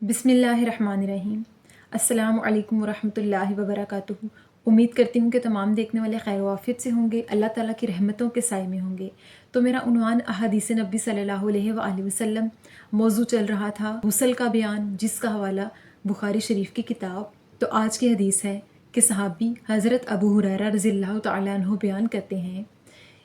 بسم اللہ الرحمن الرحیم۔ السلام علیکم ورحمۃ اللہ وبرکاتہ۔ امید کرتی ہوں کہ تمام دیکھنے والے خیر و عافیت سے ہوں گے، اللہ تعالیٰ کی رحمتوں کے سائے میں ہوں گے۔ تو میرا عنوان احادیث نبی صلی اللہ علیہ وآلہ وسلم، موضوع چل رہا تھا غسل کا بیان، جس کا حوالہ بخاری شریف کی کتاب۔ تو آج کی حدیث ہے کہ صحابی حضرت ابو ہریرہ رضی اللہ تعالیٰ عنہ بیان کرتے ہیں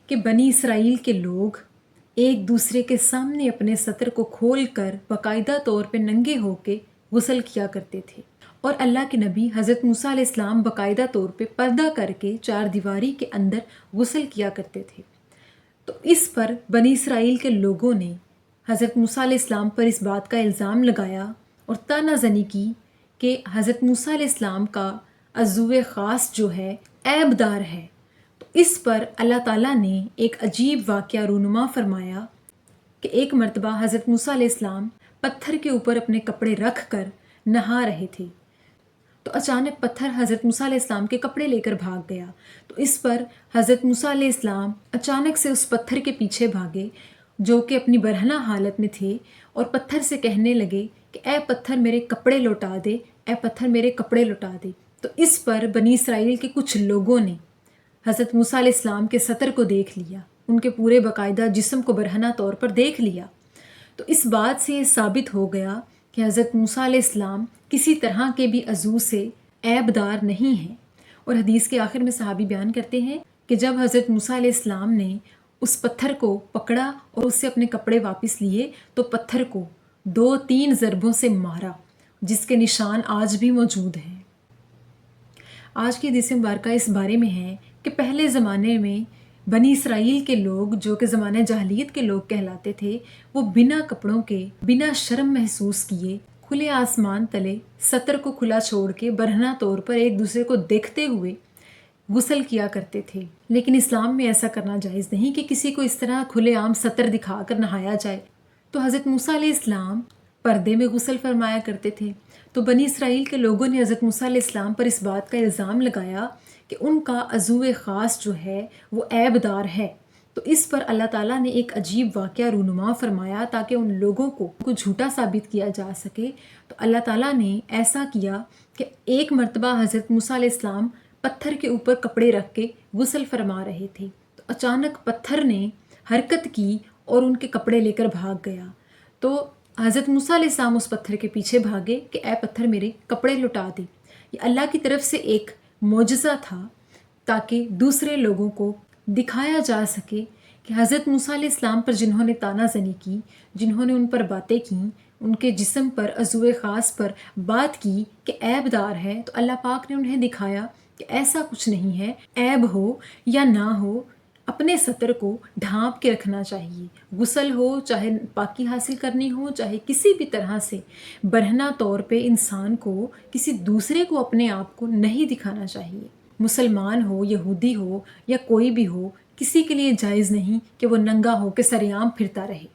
کہ بنی اسرائیل کے لوگ ایک دوسرے کے سامنے اپنے سطر کو کھول کر باقاعدہ طور پہ ننگے ہو کے غسل کیا کرتے تھے، اور اللہ کے نبی حضرت موسیٰ علیہ السلام باقاعدہ طور پہ پردہ کر کے چار دیواری کے اندر غسل کیا کرتے تھے۔ تو اس پر بنی اسرائیل کے لوگوں نے حضرت موسیٰ علیہ السلام پر اس بات کا الزام لگایا اور طعنہ زنی کی کہ حضرت موسیٰ علیہ السلام کا عضو خاص جو ہے عیب دار ہے۔ تو اس پر اللہ تعالیٰ نے ایک عجیب واقعہ رونما فرمایا کہ ایک مرتبہ حضرت موسیٰ علیہ السلام پتھر کے اوپر اپنے کپڑے رکھ کر نہا رہے تھے، تو اچانک پتھر حضرت موسیٰ علیہ السلام کے کپڑے لے کر بھاگ گیا۔ تو اس پر حضرت موسیٰ علیہ السلام اچانک سے اس پتھر کے پیچھے بھاگے جو کہ اپنی برہنہ حالت میں تھے، اور پتھر سے کہنے لگے کہ اے پتھر میرے کپڑے لوٹا دے، اے پتھر میرے کپڑے لوٹا دے۔ تو اس پر بنی اسرائیل کے کچھ لوگوں نے حضرت موسیٰ علیہ السلام کے سطر کو دیکھ لیا، ان کے پورے باقاعدہ جسم کو برہنہ طور پر دیکھ لیا۔ تو اس بات سے یہ ثابت ہو گیا کہ حضرت موسیٰ علیہ السلام کسی طرح کے بھی عضو سے عیب دار نہیں ہیں۔ اور حدیث کے آخر میں صحابی بیان کرتے ہیں کہ جب حضرت موسیٰ علیہ السلام نے اس پتھر کو پکڑا اور اس سے اپنے کپڑے واپس لیے تو پتھر کو 2-3 ضربوں سے مارا، جس کے نشان آج بھی موجود ہیں۔ آج کی حدیث مبارکہ اس بارے میں ہے کہ پہلے زمانے میں بنی اسرائیل کے لوگ، جو کہ زمانہ جاہلیت کے لوگ کہلاتے تھے، وہ بنا کپڑوں کے، بنا شرم محسوس کیے، کھلے آسمان تلے سطر کو کھلا چھوڑ کے برہنہ طور پر ایک دوسرے کو دیکھتے ہوئے غسل کیا کرتے تھے۔ لیکن اسلام میں ایسا کرنا جائز نہیں کہ کسی کو اس طرح کھلے عام سطر دکھا کر نہایا جائے۔ تو حضرت موسیٰ علیہ السلام پردے میں غسل فرمایا کرتے تھے۔ تو بنی اسرائیل کے لوگوں نے حضرت موسیٰ علیہ السلام پر اس بات کا الزام لگایا کہ ان کا عضو خاص جو ہے وہ عیب دار ہے۔ تو اس پر اللہ تعالیٰ نے ایک عجیب واقعہ رونما فرمایا تاکہ ان لوگوں کو جھوٹا ثابت کیا جا سکے۔ تو اللہ تعالیٰ نے ایسا کیا کہ ایک مرتبہ حضرت موسیٰ علیہ السلام پتھر کے اوپر کپڑے رکھ کے غسل فرما رہے تھے، تو اچانک پتھر نے حرکت کی اور ان کے کپڑے لے کر بھاگ گیا۔ تو حضرت موسیٰ علیہ السلام اس پتھر کے پیچھے بھاگے کہ اے پتھر میرے کپڑے لوٹا دے۔ یہ اللہ کی طرف سے ایک معجزہ تھا تاکہ دوسرے لوگوں کو دکھایا جا سکے کہ حضرت موسیٰ علیہ السلام پر جنہوں نے طعنہ زنی کی، جنہوں نے ان پر باتیں کیں، ان کے جسم پر، عضو خاص پر بات کی کہ عیب دار ہے، تو اللہ پاک نے انہیں دکھایا کہ ایسا کچھ نہیں ہے، عیب ہو یا نہ ہو اپنے سطر کو ڈھانپ کے رکھنا چاہیے۔ غسل ہو، چاہے پاکی حاصل کرنی ہو، چاہے کسی بھی طرح سے برہنہ طور پہ انسان کو کسی دوسرے کو اپنے آپ کو نہیں دکھانا چاہیے۔ مسلمان ہو، یہودی ہو یا کوئی بھی ہو، کسی کے لیے جائز نہیں کہ وہ ننگا ہو کے سر عام پھرتا رہے۔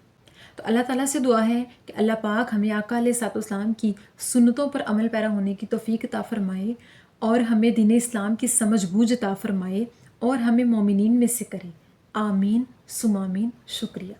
تو اللہ تعالیٰ سے دعا ہے کہ اللہ پاک ہمیں آقا علیہ الصلوۃ والسلام کی سنتوں پر عمل پیرا ہونے کی توفیق عطا فرمائے، اور ہمیں دین اسلام کی سمجھ بوجھ عطا فرمائے، اور ہمیں مومنین میں سے کرے۔ آمین ثم آمین۔ شکریہ۔